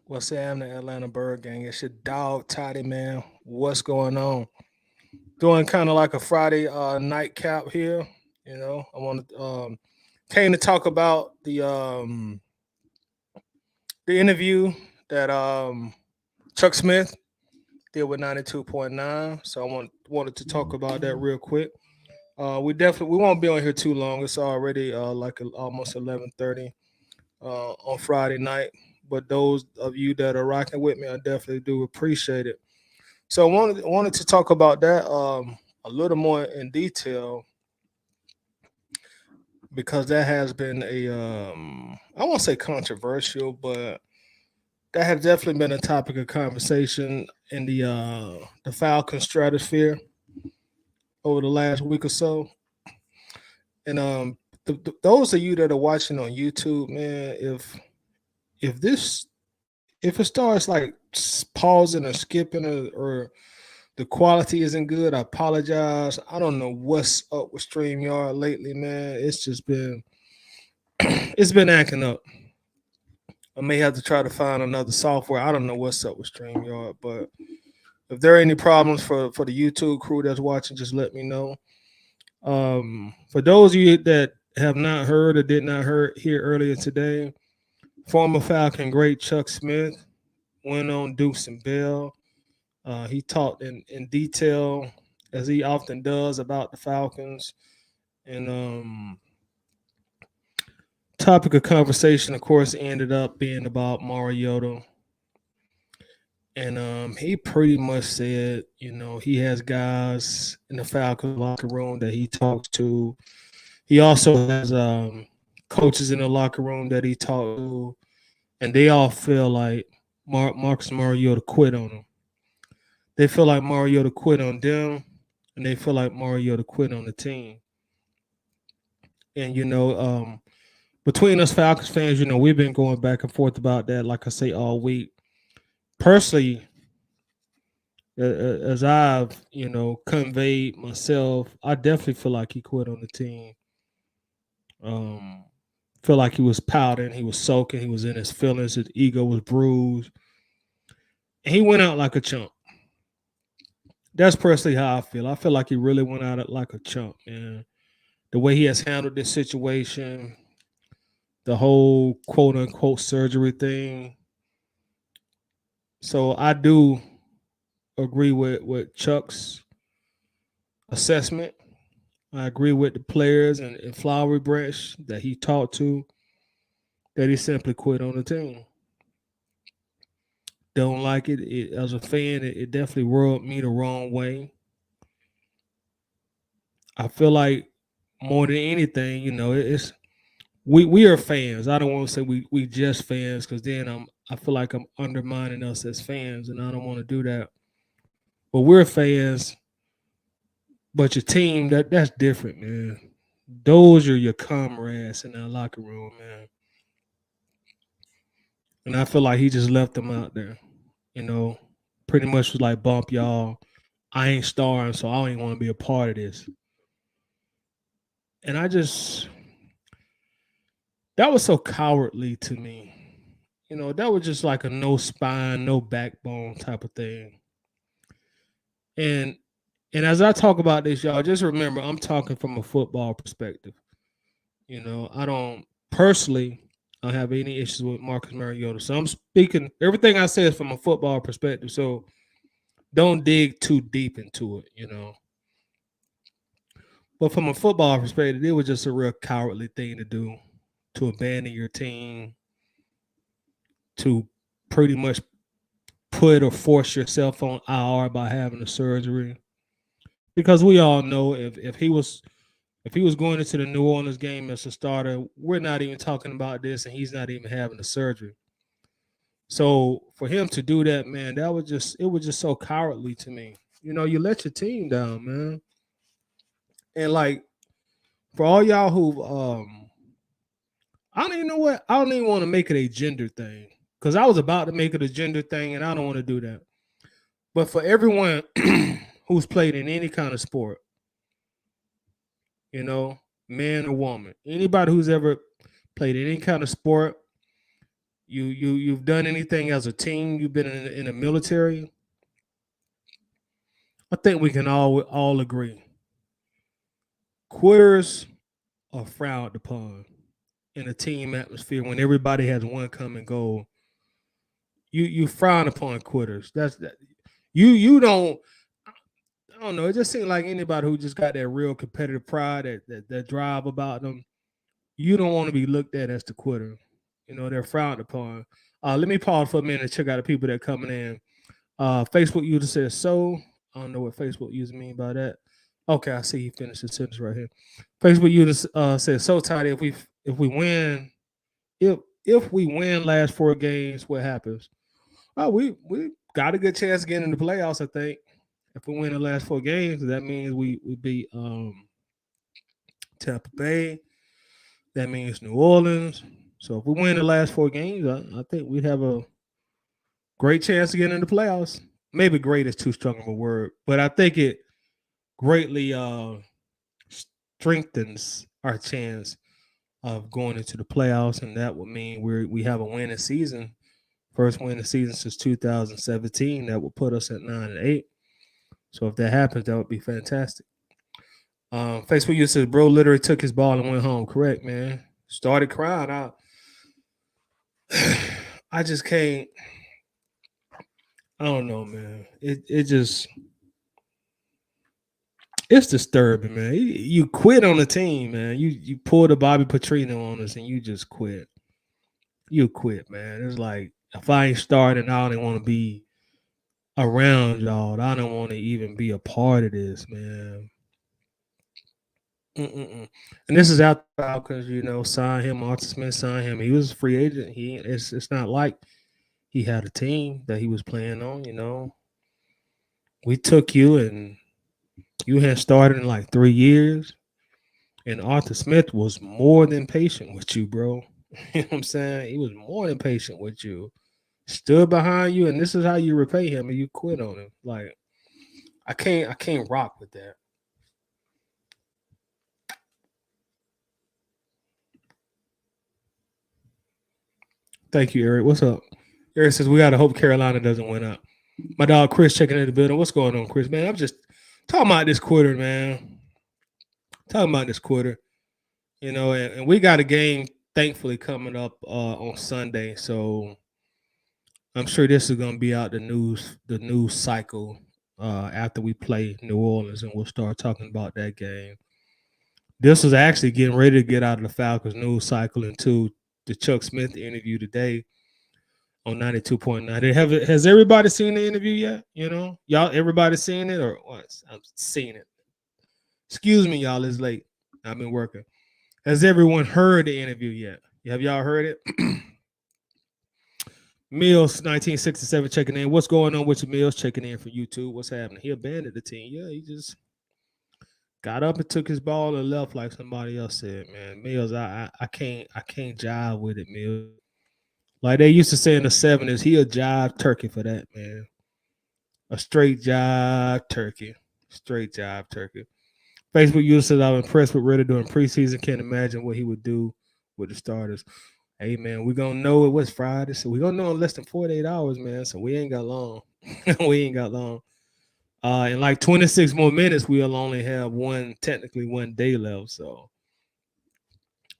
What's happening, Atlanta Bird Gang? It's your dog, Toddy, man. What's going on? Doing kind of like a Friday nightcap here. I want to came to talk about the interview that Chuck Smith did with 92.9. So wanted to talk about that real quick. We won't be on here too long. It's already almost 11:30 on Friday night. But those of you that are rocking with me, I definitely do appreciate it. So I wanted to talk about that a little more in detail because that has been a I won't say controversial, but that has definitely been a topic of conversation in the Falcon stratosphere over the last week or so. And those of you that are watching on YouTube, man, if this if it starts like pausing or skipping or the quality isn't good, I apologize. I don't know what's up with StreamYard lately, man. It's just been it's been acting up. I may have to try to find another software. I don't know what's up with StreamYard, but if there are any problems for the YouTube crew that's watching, just let me know. For those of you that have not heard or did not hear earlier today, former Falcon great Chuck Smith went on Deuce and Bell. He talked in detail, as he often does, about the Falcons. And topic of conversation, of course, ended up being about Mariota. And he pretty much said, he has guys in the Falcons locker room that he talks to. He also has coaches in the locker room that he talked to, and they all feel like Marcus Mariota quit on him. They feel like Mariota quit on them, and they feel like Mariota quit on the team. And between us Falcons fans, we've been going back and forth about that. Like I say, all week. Personally, as I've conveyed myself, I definitely feel like he quit on the team. Um, feel like he was pouting, he was soaking, he was in his feelings, his ego was bruised, and he went out like a chump. That's personally how I feel. I feel like he really went out like a chump, man. The way he has handled this situation, the whole quote unquote surgery thing. So I do agree with Chuck's assessment. I agree with the players and Flowery Branch that he talked to that he simply quit on the team. Don't like it. As a fan, it definitely rubbed me the wrong way. I feel like more than anything, it's we are fans. I don't want to say we just fans because then I feel like I'm undermining us as fans, and I don't want to do that. But we're fans. But your team, that's different, man. Those are your comrades in that locker room, man. And I feel like he just left them out there. You know, pretty much was like, bump y'all. I ain't starring, so I don't even want to be a part of this. And that was so cowardly to me. That was just like a no spine, no backbone type of thing. And as I talk about this, y'all, just remember I'm talking from a football perspective. I don't personally I don't have any issues with Marcus Mariota. So I'm speaking everything I say is from a football perspective. So don't dig too deep into it. But from a football perspective, it was just a real cowardly thing to do, to abandon your team, to pretty much put or force yourself on IR by having a surgery. Because we all know if he was going into the New Orleans game as a starter, we're not even talking about this, and he's not even having a surgery. So for him to do that, man, it was just so cowardly to me. You let your team down, man. And like for all y'all who I don't even know what I don't even want to make it a gender thing. Cause I was about to make it a gender thing and I don't want to do that. But for everyone who's played in any kind of sport, you know, man or woman, anybody who's ever played any kind of sport, You've done anything as a team. You've been in the military. I think we can all agree. Quitters are frowned upon in a team atmosphere when everybody has one common goal. You frown upon quitters. That's that. You don't. I don't know. It just seems like anybody who just got that real competitive pride, that drive about them. You don't want to be looked at as the quitter. They're frowned upon. Let me pause for a minute and check out the people that are coming in. Facebook user says so. I don't know what Facebook user mean by that. Okay, I see he finished the sentence right here. Facebook user says so tight. If we win, if we win last 4 games, what happens? Oh, we got a good chance of getting in the playoffs. I think if we win the last 4 games, that means we beat Tampa Bay. That means New Orleans. So if we win the last 4 games, I think we'd have a great chance to get in the playoffs. Maybe great is too strong of a word, but I think it greatly strengthens our chance of going into the playoffs, and that would mean we have a winning season, first winning season since 2017. That would put us at 9-8. So if that happens, that would be fantastic. Facebook user says, bro literally took his ball and went home. Correct, man. Started crying out. I just can't. I don't know, man. It just it's disturbing, man. You quit on the team, man. You pulled a Bobby Petrino on us and you just quit. You quit, man. It's like if I ain't starting, I don't want to be around y'all. I don't want to even be a part of this, man. Mm-mm-mm. And this is out the Falcons, sign him. Arthur Smith signed him. He was a free agent. It's not like he had a team that he was playing on. We took you and you had started in like 3 years, and Arthur Smith was more than patient with you, bro. You know what I'm saying? He was more than patient with you. Stood behind you, and this is how you repay him, and you quit on him. Like, I can't rock with that. Thank you, Eric. What's up? Eric says we gotta hope Carolina doesn't win out. My dog Chris checking in the building. What's going on, Chris? Man, I'm just talking about this quarter, man. Talking about this quarter. And we got a game thankfully coming up on Sunday. So I'm sure this is gonna be out the news cycle after we play New Orleans, and we'll start talking about that game. This was actually getting ready to get out of the Falcons news cycle into the Chuck Smith interview today on 92.9. Has everybody seen the interview yet? Y'all, everybody seen it or what? I've seen it. Excuse me, y'all. It's late. I've been working. Has everyone heard the interview yet? Have y'all heard it? Mills 1967 checking in. What's going on with your Mills checking in for YouTube? What's happening? He abandoned the team. Yeah, he just got up and took his ball and left like somebody else said, man. Mills, I can't jive with it, Mills. Like they used to say in the 70s, he a jive turkey for that, man. A straight jive turkey. Straight jive turkey. Facebook user says I'm impressed with Ritter during preseason. Can't imagine what he would do with the starters. Hey man, we're gonna know it was Friday, so we're gonna know in less than 48 hours, man. So we ain't got long. We ain't got long. In like 26 more minutes, we'll only have technically 1 day left. So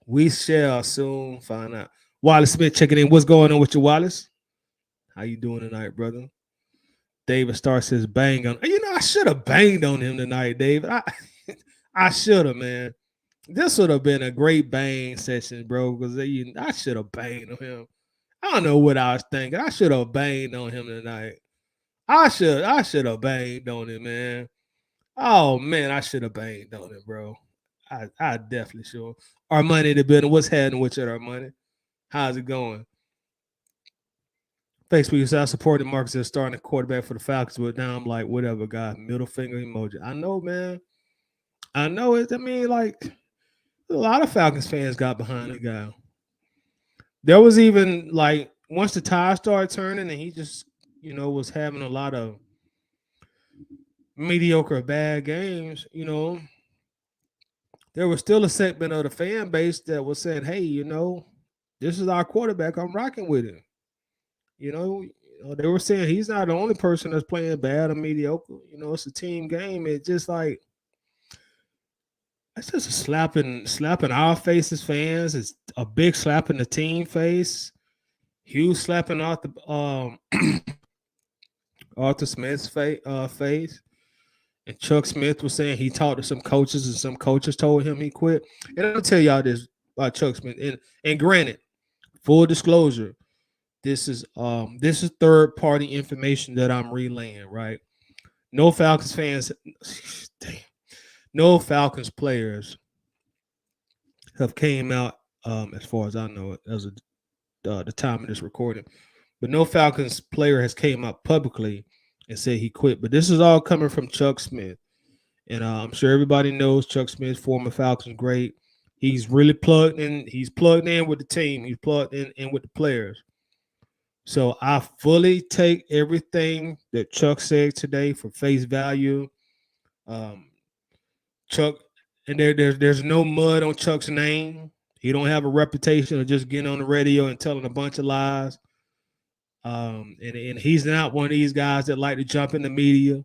we shall soon find out. Wallace Smith checking in. What's going on with you, Wallace? How you doing tonight, brother? David Starr says bang on. I should have banged on him tonight, David. I should have, man. This would have been a great bang session, bro, because I should have banged on him. I don't know what I was thinking. I should have banged on him tonight. I should have banged on him, man. Oh man, I should have banged on him, bro. I definitely should. Our money in the building. What's happening with your money? How's it going? Thanks, we I supported Marcus as starting a quarterback for the Falcons, but now I'm like, whatever, guy. Middle finger emoji. I know, man. I know it. I mean, like a lot of Falcons fans got behind the guy. There was even like once the tide started turning and he just, was having a lot of mediocre bad games, there was still a segment of the fan base that was saying, hey, This is our quarterback. I'm rocking with him. They were saying he's not the only person that's playing bad or mediocre. It's a team game. It's just like it's just a slapping our faces, fans. It's a big slap in the team face. Huge slapping out the Arthur Smith's face. And Chuck Smith was saying he talked to some coaches, and some coaches told him he quit. And I'll tell y'all this about Chuck Smith. And granted, full disclosure, this is third party information that I'm relaying, right? No Falcons fans, damn, no Falcons players have came out, as far as I know, as of the time of this recording. But no Falcons player has came out publicly and said he quit. But this is all coming from Chuck Smith. And I'm sure everybody knows Chuck Smith, former Falcons great. He's really plugged in. He's plugged in with the team. He's plugged in with the players. So I fully take everything that Chuck said today for face value. Chuck, and there's no mud on Chuck's name. He don't have a reputation of just getting on the radio and telling a bunch of lies. And he's not one of these guys that like to jump in the media.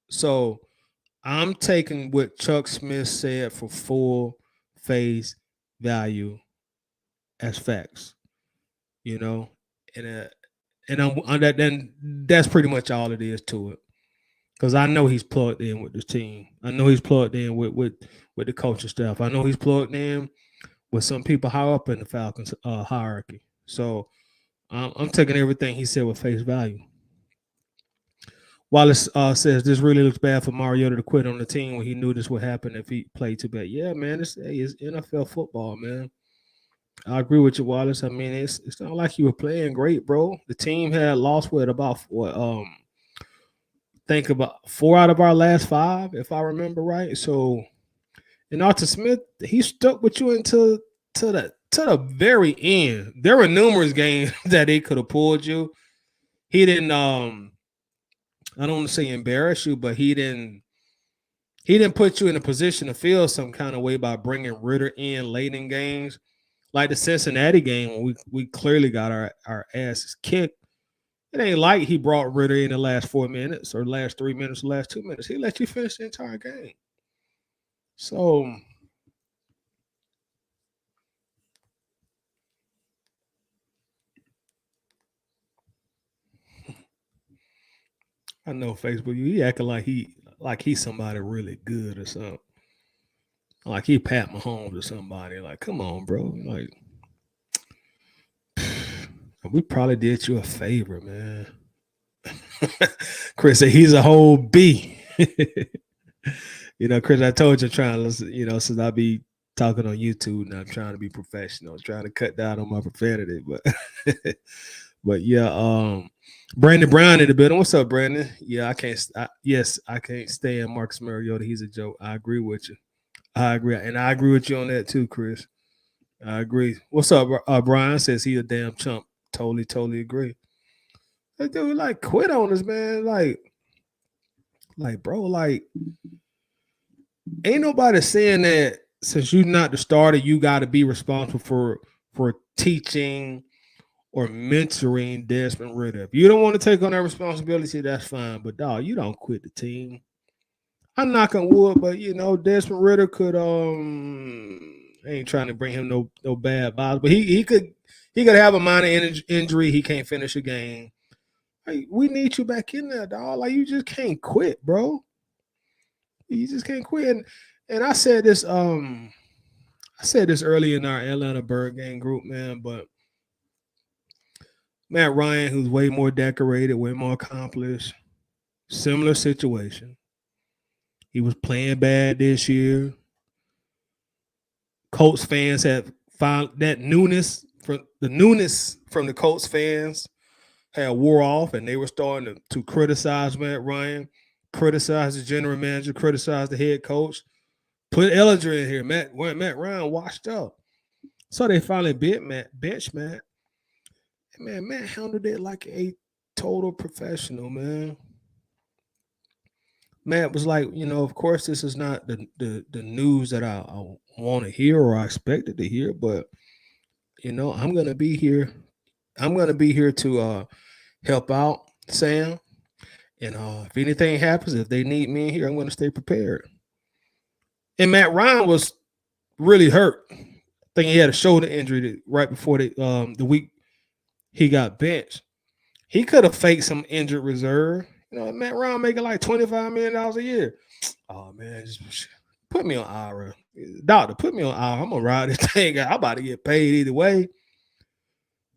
So I'm taking what Chuck Smith said for full face value as facts, and I'm that. Then that's pretty much all it is to it, because I know he's plugged in with the team. I know he's plugged in with the coaching staff. I know he's plugged in with some people high up in the Falcons hierarchy. So I'm taking everything he said with face value. Wallace says this really looks bad for Mariota to quit on the team when he knew this would happen if he played too bad. Yeah, man, it's NFL football, man. I agree with you, Wallace. I mean, it's not like you were playing great, bro. The team had lost think about 4 out of our last 5, if I remember right. So, and Arthur Smith, he stuck with you until to the very end. There were numerous games that he could have pulled you. He didn't. I don't want to say embarrass you, but he didn't put you in a position to feel some kind of way by bringing Ritter in late in games, like the Cincinnati game when we clearly got our asses kicked. It ain't like he brought Ritter in the last 4 minutes or last 3 minutes, last 2 minutes. He let you finish the entire game. So I know Facebook, he acting like he's somebody really good or something. Like he Pat Mahomes or somebody. Like, come on, bro. Like, we probably did you a favor, man. Chris said he's a whole B. Chris, I told you, I'm trying to listen, since I be talking on YouTube and I'm trying to be professional, trying to cut down on my profanity. But yeah, Brandon Brown in the building. What's up, Brandon? Yeah, I can't stand Marcus Mariota. He's a joke. I agree with you. I agree. And I agree with you on that too, Chris. I agree. What's up, Brian? Says he a damn chump. Totally agree. That dude, like, quit on us, man. Like, bro, like, ain't nobody saying that since you're not the starter, you got to be responsible for teaching or mentoring Desmond Ritter. If you don't want to take on that responsibility, that's fine. But dog, you don't quit the team. I'm knock on wood, but Desmond Ritter could I ain't trying to bring him no bad vibes, but he could have a minor injury. He can't finish a game. Like, we need you back in there, dog. Like, you just can't quit, bro. You just can't quit. And I said this early in our Atlanta Bird Gang group, man, but Matt Ryan, who's way more decorated, way more accomplished, similar situation. He was playing bad this year. Colts fans have found that newness from the Colts fans had wore off, and they were starting to criticize Matt Ryan, criticize the general manager, criticize the head coach. Put Ellinger in here. Matt Ryan washed up. So they finally bench Matt. And man, Matt handled it like a total professional, man. Matt was like, of course, this is not the news that I want to hear or I expected to hear, but I'm gonna be here. I'm gonna be here to help out Sam. And if anything happens, if they need me in here, I'm gonna stay prepared. And Matt Ryan was really hurt. I think he had a shoulder injury right before the week he got benched. He could have faked some injured reserve. Matt Ryan making like $25 million a year. Oh man, just put me on IRA. Doctor, put me on IRA. I'm gonna ride this thing out. I'm about to get paid either way.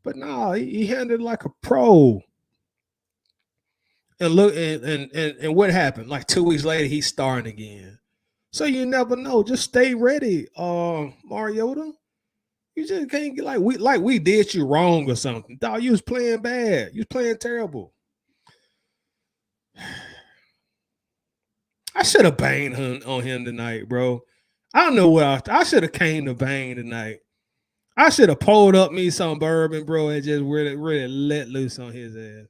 But no, he handled it like a pro. And look, and what happened? Like 2 weeks later, he's starting again. So you never know. Just stay ready, Mariota. You just can't get like we did you wrong or something. Dog, you was playing bad. You was playing terrible. I should have banged on him tonight, bro. I don't know what I should have came to bang tonight. I should have pulled up me some bourbon, bro, and just really let loose on his ass.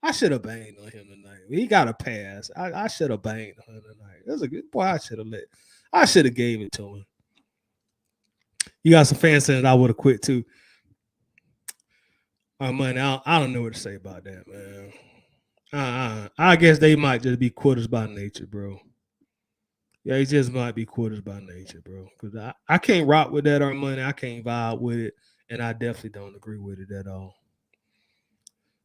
I should have banged on him tonight. He got a pass. I should have banged on him tonight. That was a good boy. I should have gave it to him. You got some fans saying I would have quit too. Money, I don't know what to say about that, man. I guess they might just be quitters by nature, bro. Yeah, he just might be quitters by nature, bro. Because I can't rock with that money. I can't vibe with it. And I definitely don't agree with it at all.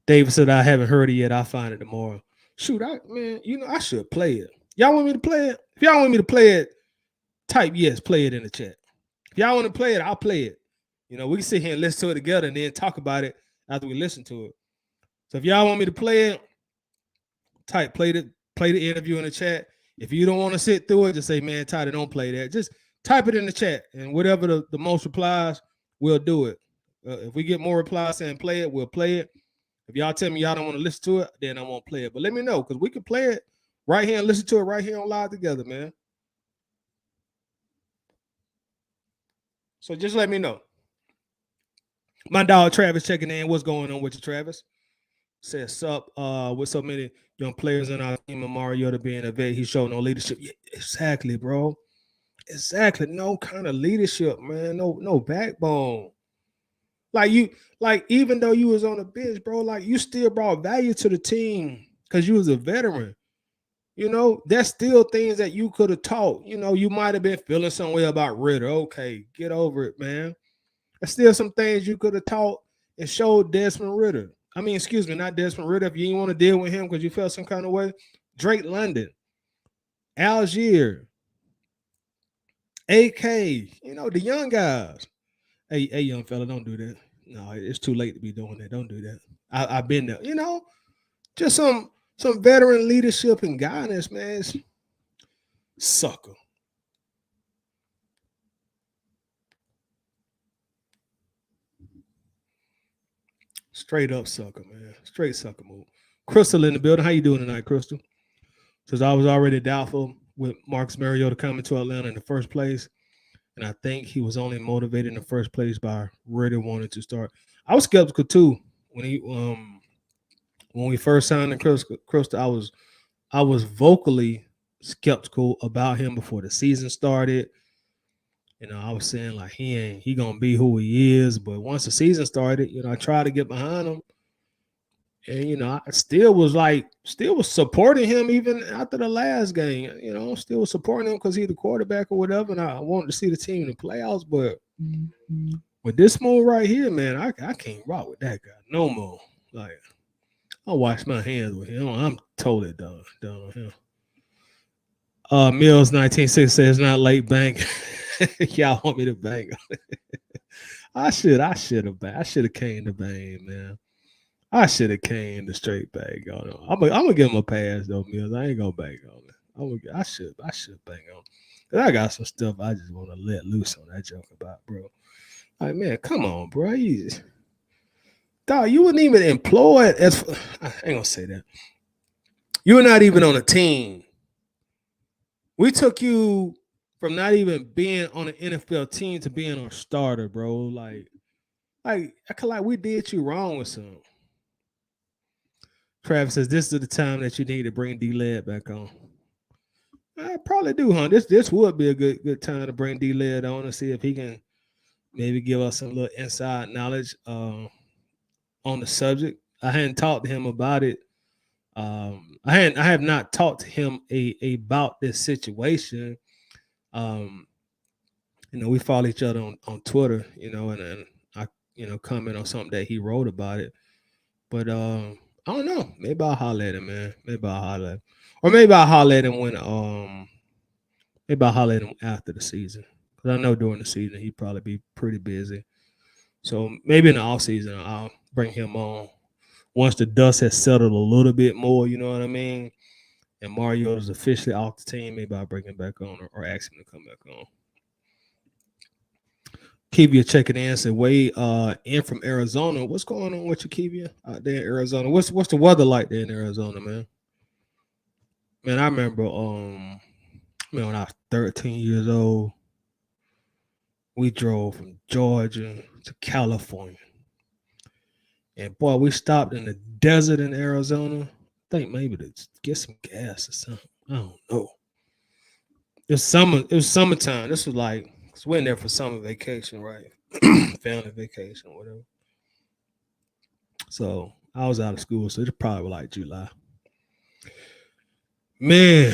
David said, I haven't heard it yet. I'll find it tomorrow. Shoot, I should play it. Y'all want me to play it? If y'all want me to play it, type yes, play it in the chat. If y'all want to play it, I'll play it. We can sit here and listen to it together and then talk about it after we listen to it. So if y'all want me to play it, type play the interview in the chat. If you don't want to sit through it, just say, man, Tyler, don't play that. Just type it in the chat. And whatever the most replies, we'll do it. If we get more replies saying play it, we'll play it. If y'all tell me y'all don't want to listen to it, then I won't play it. But let me know, because we can play it right here and listen to it right here on live together, man. So just let me know. My dog Travis checking in. What's going on with you, Travis? Says sup with so many young players in our team and Mariota being a vet, he showed no leadership. Yeah, exactly, bro. Exactly. No kind of leadership, man. No backbone. Like even though you was on the bench, bro, like you still brought value to the team because you was a veteran. That's still things that you could have taught. You might have been feeling some way about Ritter. Okay, get over it, man. There's still some things you could have taught and showed Desmond Ritter. I mean, excuse me, not Desmond Ritter. If you didn't want to deal with him because you felt some kind of way, Drake London, Algier, AK, the young guys. Hey, young fella, don't do that. No, it's too late to be doing that. Don't do that. I've been there. Just some veteran leadership and guidance, man. Sucker. Straight up sucker, man. Straight sucker move. Crystal in the building. How you doing tonight, Crystal? Says I was already doubtful with Marcus Mariota coming to Atlanta in the first place. And I think he was only motivated in the first place by really wanting to start. I was skeptical too when we first signed in Crystal. I was vocally skeptical about him before the season started. I was saying like he gonna be who he is, but once the season started, I tried to get behind him, and I still was supporting him even after the last game. Still was supporting him because he's the quarterback or whatever, and I wanted to see the team in the playoffs. But with this move right here, man, I can't rock with that guy no more. Like I'll wash my hands with him. I'm totally done with him. Mills 1960 says not late bank. Y'all want me to bang on it? I should have came to bang, man. I should have came to straight bang on him. I'm gonna give him a pass though, Mills. I ain't gonna bang on it. I should bang on him. I got some stuff I just want to let loose on that joke about, bro. Like, man, come on, bro. Dog, you wasn't even employed I ain't gonna say that. You were not even on a team. We took you from not even being on an NFL team to being a starter, bro. Like I feel like we did you wrong with something. Travis says this is the time that you need to bring D-Led back on. I probably do, huh? This would be a good time to bring D-Led on and see if he can maybe give us some little inside knowledge on the subject. I hadn't talked to him about it. I have not talked to him about this situation. Um, we follow each other on Twitter, and I, comment on something that he wrote about it. But I don't know. Maybe I'll holler at him, man. Maybe I'll holler at him. Or maybe I'll holler at him maybe I'll holler at him after the season. Because I know during the season he'd probably be pretty busy. So maybe in the off season I'll bring him on once the dust has settled a little bit more, you know what I mean? And Mariota's officially off the team, maybe I'll bring him back on or ask him to come back on. Kivia checking in, said Wade in from Arizona. What's going on with you, Kivia, out there in Arizona? What's the weather like there in Arizona, man? Man, I remember when I was 13 years old, we drove from Georgia to California. And boy, we stopped in the desert in Arizona. I think maybe to get some gas or something. I don't know. It was summertime. This was like, cause we went there for summer vacation, right? Family vacation, whatever. So I was out of school, so it's probably like July. Man,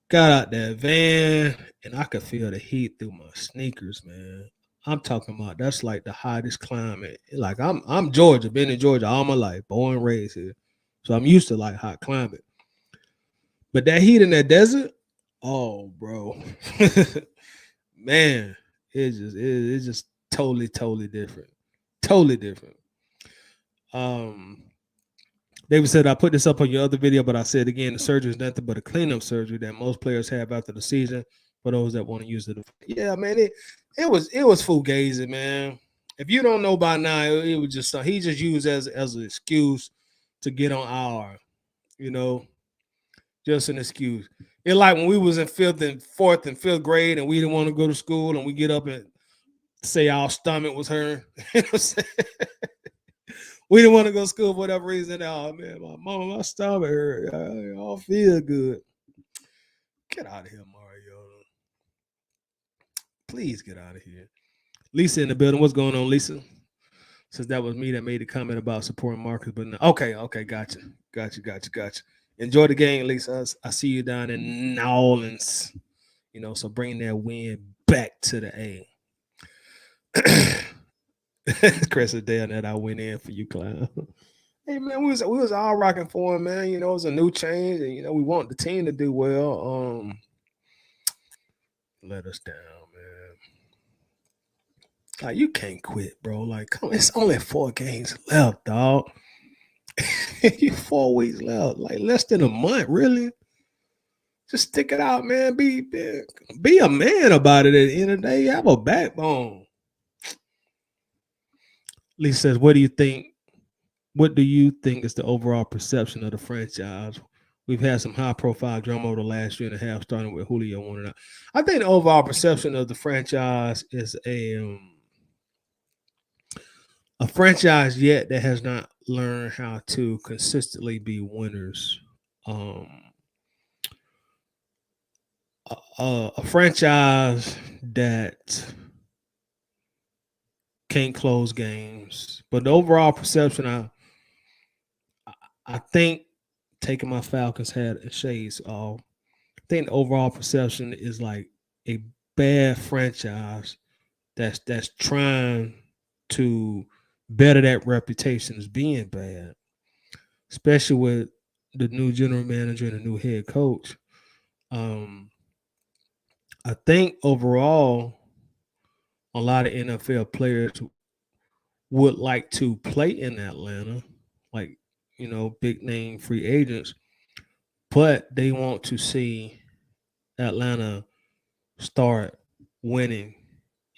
got out that van and I could feel the heat through my sneakers, man. I'm talking about that's like the hottest climate. Like I'm Georgia, been in Georgia all my life, born and raised here. So I'm used to like hot climate. But that heat in that desert, oh bro. Man, it's just totally different. Totally different. David said, I put this up on your other video, but I said again, the surgery is nothing but a cleanup surgery that most players have after the season for those that want to use it. Yeah, man, it was fugazi, man. If you don't know by now, it was just he just used as an excuse to get on our, just an excuse. It's like when we was in fourth and fifth grade and we didn't want to go to school and we get up and say our stomach was hurting. We didn't want to go to school for whatever reason. Oh man, my stomach hurt. I don't feel good. Get out of here, Mariota. Please get out of here. Lisa in the building. What's going on, Lisa? Since that was me that made the comment about supporting Marcus, but no. Okay, gotcha. Enjoy the game, Lisa. I see you down in New Orleans. So bring that win back to the A. Chris is down that I went in for you, clown. Hey man, we was all rocking for him, man. It was a new change, and we want the team to do well. Let us down, man. Like you can't quit, bro. Like, come on, it's only 4 games left, dog. You 4 weeks left, like less than a month, really. Just stick it out, man. Be a man about it. At the end of the day, have a backbone. Lee says, what do you think is the overall perception of the franchise? We've had some high-profile drama over the last year and a half, starting with Julio wanting out. I think the overall perception of the franchise is a franchise yet that has not learned how to consistently be winners. A franchise that can't close games, but the overall perception, I think, taking my Falcons hat and shades off, I think the overall perception is like a bad franchise that's trying to better that reputation as being bad, especially with the new general manager and the new head coach. I think overall, a lot of NFL players would like to play in Atlanta, like, big name free agents, but they want to see Atlanta start winning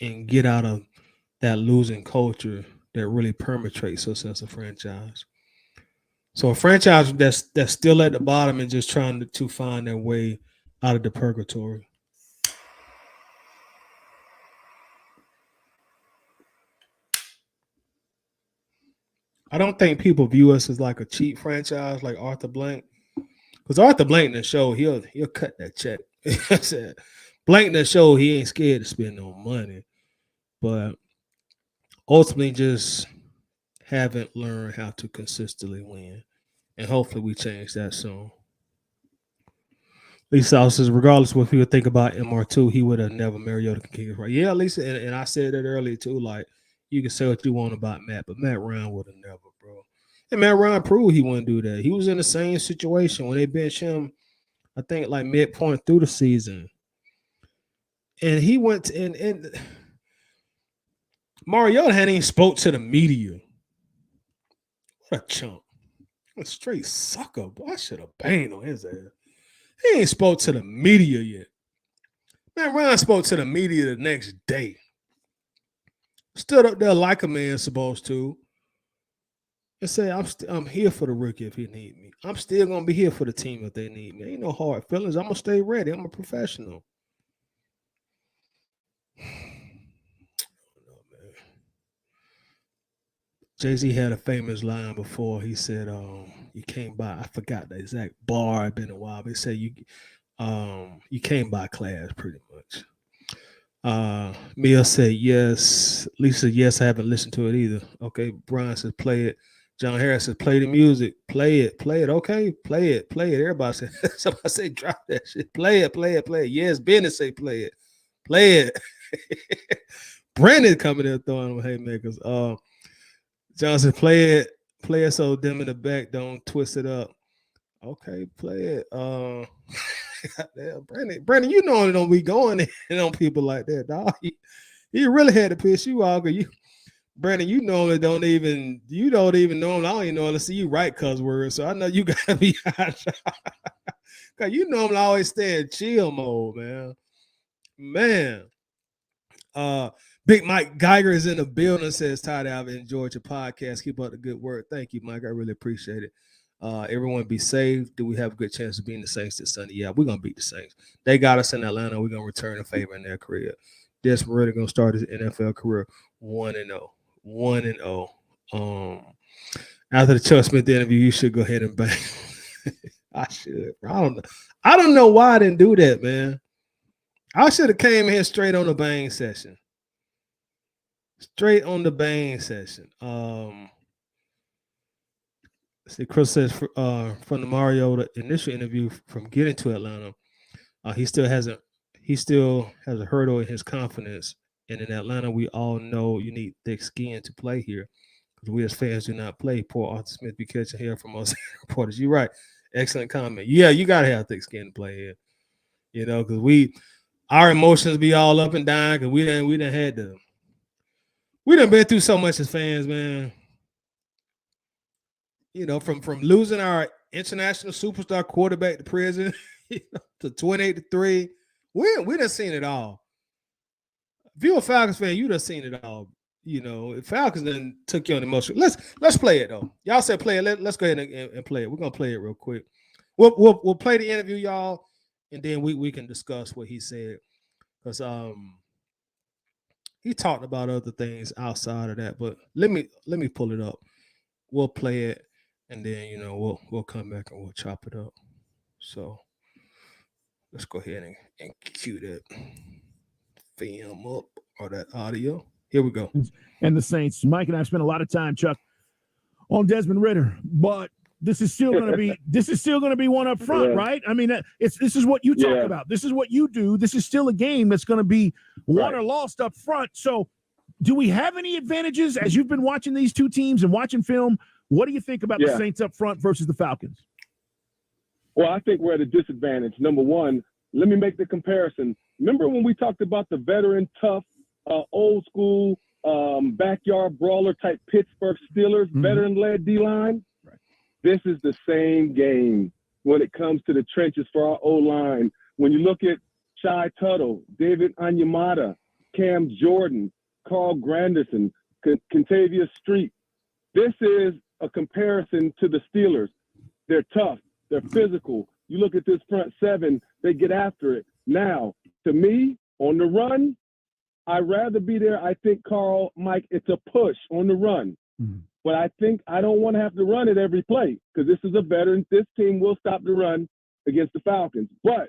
and get out of that losing culture that really perpetrates us as a franchise. So a franchise that's still at the bottom and just trying to find their way out of the purgatory. I don't think people view us as like a cheap franchise like Arthur Blank. Because Arthur Blank in the show, he'll cut that check. Blank in the show, he ain't scared to spend no money. But ultimately just haven't learned how to consistently win. And hopefully we change that soon. Lisa says, regardless of what people think about MR2, he would have never Mariota can kick it right. Yeah, Lisa, and I said that earlier too. Like, you can say what you want about Matt, but Matt Ryan would have never, bro. And Matt Ryan proved he wouldn't do that. He was in the same situation when they benched him, I think, like midpoint through the season. And he went to, and Mariota hadn't even spoke to the media. What a chump. A straight sucker. Boy, I should have banged on his ass. He ain't spoke to the media yet. Man, Ryan spoke to the media the next day. Stood up there like a man supposed to. And say, I'm here for the rookie if he need me. I'm still going to be here for the team if they need me. Ain't no hard feelings. I'm going to stay ready. I'm a professional. Jay-Z had a famous line before. He said, you came by, I forgot the exact bar, it's been a while, but he said you came by class pretty much. Mia said yes. Lisa, yes, I haven't listened to it either. Okay, Brian says play it. John Harris says play the music. Play it. Okay, play it. Everybody said, somebody say drop that shit. Play it. Yes, Bennett say play it. Brandon coming in throwing them haymakers. Johnson, play it so them in the back don't twist it up. Okay, play it. Brandon, you know it don't be going in on people like that, dog. He really had to piss you off. Brandon, you normally don't even know him. I don't even know to see you write cuss words, so I know you gotta be hot. Cause you normally always stay in chill mode, man. Big Mike Geiger is in the building. Says, Todd, I've enjoyed your podcast. Keep up the good work. Thank you, Mike. I really appreciate it. Everyone be safe. Do we have a good chance of beating the Saints this Sunday? Yeah, we're going to beat the Saints. They got us in Atlanta. We're going to return a favor in their career. Des Mariota going to start his NFL career 1-0. 1-0. After the Chuck Smith interview, you should go ahead and bang. I should. I don't know why I didn't do that, man. I should have came here straight on the bang session. See, Chris says from the Mariota initial interview from getting to Atlanta, he still has a hurdle in his confidence. And in Atlanta, we all know you need thick skin to play here because we as fans do not play. Poor Arthur Smith be catching hair from us reporters. You're right. Excellent comment. Yeah, you gotta have thick skin to play here. You know, because our emotions be all up and down because we done been through so much as fans, man. You know, from losing our international superstar quarterback to prison to 28-3. We done seen it all. If you're a Falcons fan, you done seen it all. You know, if Falcons then took you on emotion. Let's play it though. Y'all said play it. Let's go ahead and play it. We're gonna play it real quick. We'll play the interview, y'all, and then we can discuss what he said. Because he talked about other things outside of that. But let me pull it up. We'll play it, and then we'll come back and we'll chop it up. So let's go ahead and cue that film up or that audio. Here we go. And the Saints. Mike and I spent a lot of time, Chuck, on Desmond Ridder, but this is still going to be one up front, right? I mean, this is what you talk about. This is what you do. This is still a game that's going to be won or lost up front. So, do we have any advantages as you've been watching these two teams and watching film? What do you think about the Saints up front versus the Falcons? Well, I think we're at a disadvantage. Number one, let me make the comparison. Remember when we talked about the veteran, tough, old school, backyard brawler type Pittsburgh Steelers, veteran-led D-line? Right. This is the same game when it comes to the trenches for our O-line. When you look at Shai Tuttle, David Onyemata, Cam Jordan, Carl Granderson, Contavious Street, this is a comparison to the Steelers. They're tough. They're physical. You look at this front seven, they get after it. Now, to me, on the run, I'd rather be there. I think, Mike, it's a push on the run. But I think I don't want to have to run it every play because this is a veteran. This team will stop the run against the Falcons. But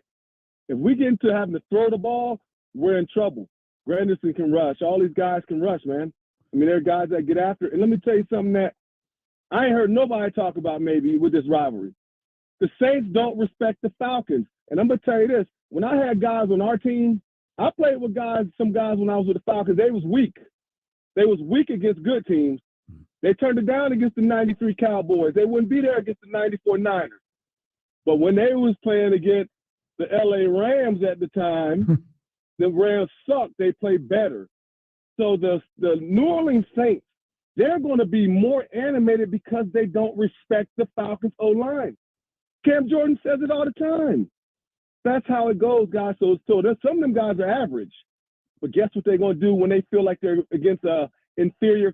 if we get into having to throw the ball, we're in trouble. Granderson can rush. All these guys can rush, man. I mean, there are guys that get after it. And let me tell you something that I ain't heard nobody talk about maybe with this rivalry. The Saints don't respect the Falcons. And I'm going to tell you this. When I had guys on our team, I played with some guys when I was with the Falcons. They was weak. They was weak against good teams. They turned it down against the 93 Cowboys. They wouldn't be there against the 94 Niners. But when they was playing against the LA Rams at the time, the Rams sucked. They played better. So the New Orleans Saints, they're going to be more animated because they don't respect the Falcons O-line. Cam Jordan says it all the time. That's how it goes, guys. So some of them guys are average. But guess what they're going to do when they feel like they're against an inferior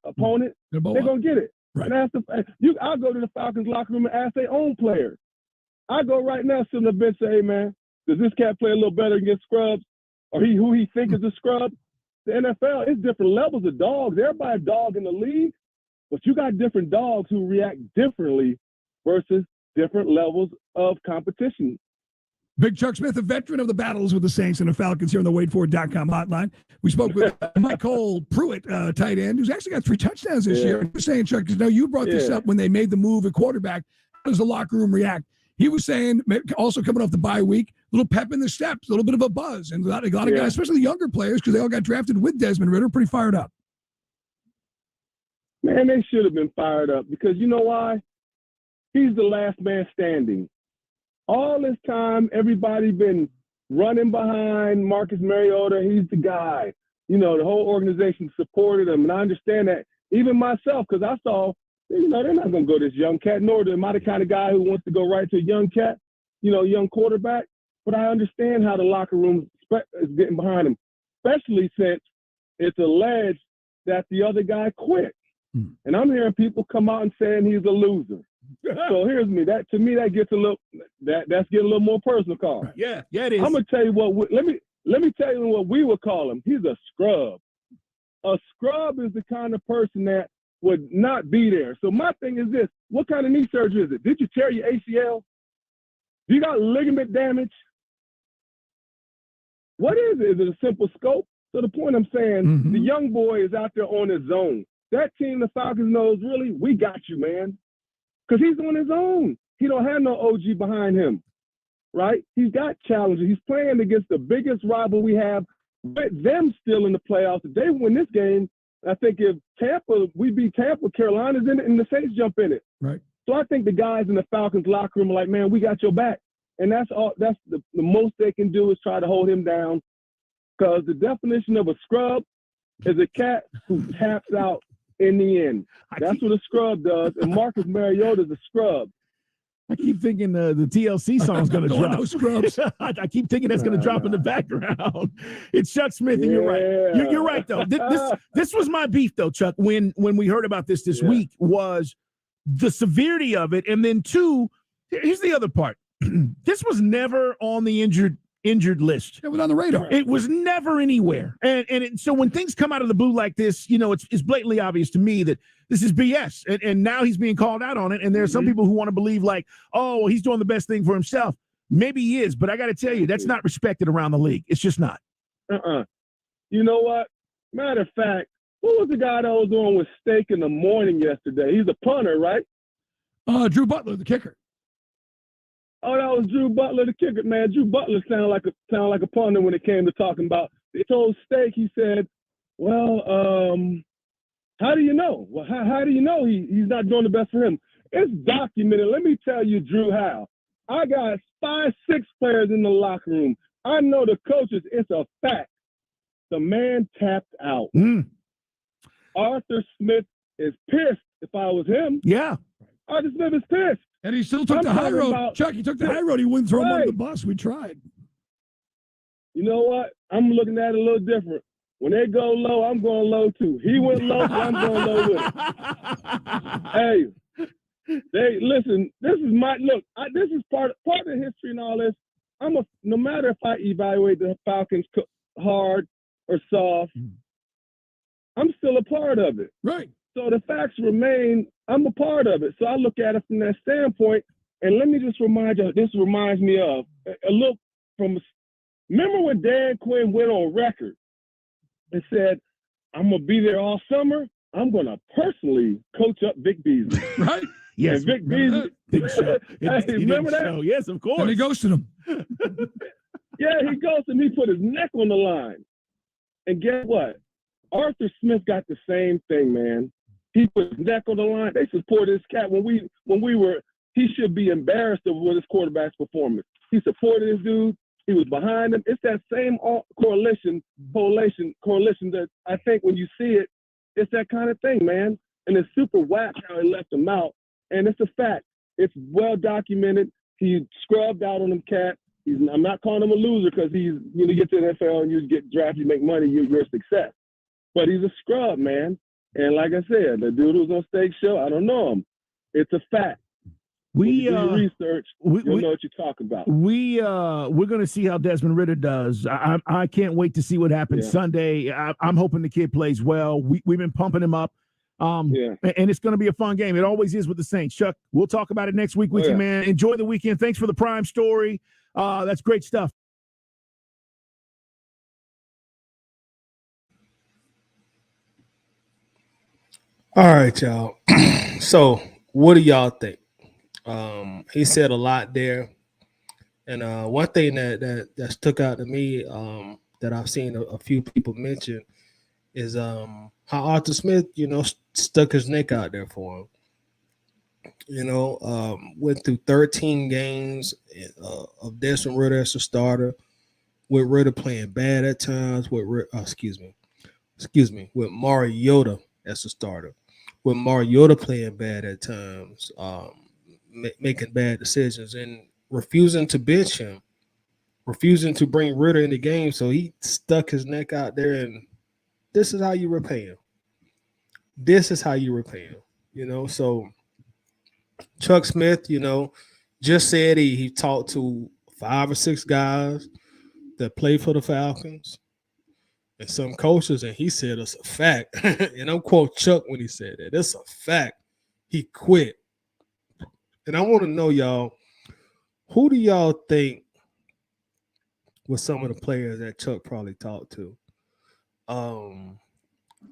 opponent? They're going to get it. Right. And I'll go to the Falcons locker room and ask their own players. I go right now, sit on the bench and say, hey, man, does this cat play a little better against scrubs? Or who he thinks is a scrub? The NFL, it's different levels of dogs. Everybody a dog in the league, but you got different dogs who react differently versus different levels of competition. Big Chuck Smith, a veteran of the battles with the Saints and the Falcons here on the WadeFord.com hotline. We spoke with Michael Pruitt, tight end, who's actually got 3 touchdowns this year. And you're saying, Chuck, because you brought this up when they made the move at quarterback. How does the locker room react? He was saying, also coming off the bye week, a little pep in the steps, a little bit of a buzz. And a lot of guys, especially the younger players, because they all got drafted with Desmond Ridder, pretty fired up. Man, they should have been fired up because you know why? He's the last man standing. All this time, everybody been running behind Marcus Mariota. He's the guy. You know, the whole organization supported him. And I understand that. Even myself, because I saw, you know, they're not going to go this young cat, nor am I the kind of guy who wants to go right to a young cat, you know, young quarterback. But I understand how the locker room is getting behind him, especially since it's alleged that the other guy quit. And I'm hearing people come out and saying he's a loser. So here's me. That to me, that gets a little that's getting a little more personal, Carl. Yeah, it is. I'm gonna tell you what. Let me tell you what we would call him. He's a scrub. A scrub is the kind of person that would not be there. So my thing is this: what kind of knee surgery is it? Did you tear your ACL? Do you got ligament damage? What is it? Is it a simple scope? So the point I'm saying, the young boy is out there on his own. That team, the Falcons, knows really we got you, man. Because he's on his own. He don't have no OG behind him, right? He's got challenges. He's playing against the biggest rival we have with them still in the playoffs. If they win this game, I think if we beat Tampa, Carolina's in it, and the Saints jump in it. Right. So I think the guys in the Falcons locker room are like, man, we got your back. And that's all. That's the most they can do is try to hold him down. Because the definition of a scrub is a cat who taps out in the end. That's what a scrub does. And Marcus Mariota is a scrub. I keep thinking the TLC song's going to drop. No scrubs. I keep thinking that's going to drop in the background. It's Chuck Smith, and you're right. You're right, though. This was my beef, though, Chuck, when we heard about this week, was the severity of it. And then, 2, here's the other part. This was never on the injured list. It was on the radar. It was never anywhere. So when things come out of the blue like this, you know, it's blatantly obvious to me that this is BS. And now he's being called out on it. And there are some people who want to believe like, oh, well, he's doing the best thing for himself. Maybe he is, but I got to tell you, that's not respected around the league. It's just not. You know what? Matter of fact, who was the guy that was on with steak in the morning yesterday? He's a punter, right? Drew Butler, the kicker. Oh, that was Drew Butler, the kicker, man. Drew Butler sounded like a punter when it came to talking about. They told Steak, he said, "Well, how do you know? Well, how do you know he's not doing the best for him? It's documented. Let me tell you, Drew, how. I got 5, 6 players in the locker room. I know the coaches. It's a fact. The man tapped out. Arthur Smith is pissed. If I was him, yeah, Arthur Smith is pissed." And he still took the high road. Chuck, he took the high road. He wouldn't throw him under the bus. We tried. You know what? I'm looking at it a little different. When they go low, I'm going low too. He went low, so I'm going low with him. Hey, listen. This is my look. This is part of the history and all this. No matter if I evaluate the Falcons hard or soft, I'm still a part of it. Right. So the facts remain. I'm a part of it. So I look at it from that standpoint. And let me just remind you, this reminds me of a look from, remember when Dan Quinn went on record and said, I'm going to be there all summer. I'm going to personally coach up Vic Beasley. Right? Yes, and Vic Beasley. Big show. Hey, remember that? Show. Yes, of course. And he ghosted him. Yeah, he goes and he put his neck on the line. And guess what? Arthur Smith got the same thing, man. He put his neck on the line. They supported his cat when we were. He should be embarrassed with his quarterback's performance. He supported his dude. He was behind him. It's that same correlation that I think when you see it, it's that kind of thing, man. And it's super whack how he left him out. And it's a fact. It's well documented. He scrubbed out on them cat. I'm not calling him a loser because you get to the NFL and you get drafted, you make money, you're a success. But he's a scrub, man. And like I said, the dude who's on Steak Show, I don't know him. It's a fact. When you do your research, you'll know what you're talking about. We're going to see how Desmond Ridder does. I can't wait to see what happens Sunday. I'm hoping the kid plays well. We've been pumping him up. And it's going to be a fun game. It always is with the Saints. Chuck, we'll talk about it next week with you, man. Enjoy the weekend. Thanks for the prime story. That's great stuff. All right, y'all. So what do y'all think? He said a lot there. And one thing that stuck out to me that I've seen a few people mention is how Arthur Smith, stuck his neck out there for him. Went through 13 games of Desmond Ridder as a starter, with Ridder playing bad at times, with Mariota as a starter, with Mariota playing bad at times, making bad decisions, and refusing to bench him, refusing to bring Ridder in the game. So he stuck his neck out there, and this is how you repay him. This is how you repay him. So Chuck Smith, just said he talked to 5 or 6 guys that play for the Falcons and some coaches, and he said it's a fact. And I'm quote Chuck when he said that. It's a fact. He quit. And I want to know, y'all, who do y'all think was some of the players that Chuck probably talked to?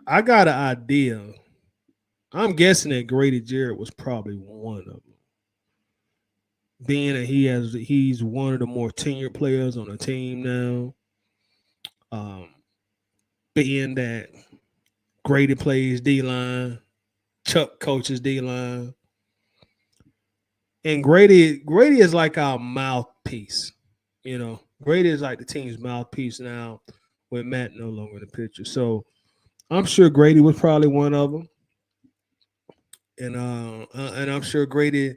I got an idea. I'm guessing that Grady Jarrett was probably one of them. Being that he's one of the more tenured players on the team now. Being that Grady plays D-line, Chuck coaches D-line. And Grady is like our mouthpiece. Grady is like the team's mouthpiece now with Matt no longer in the picture. So I'm sure Grady was probably one of them. And I'm sure Grady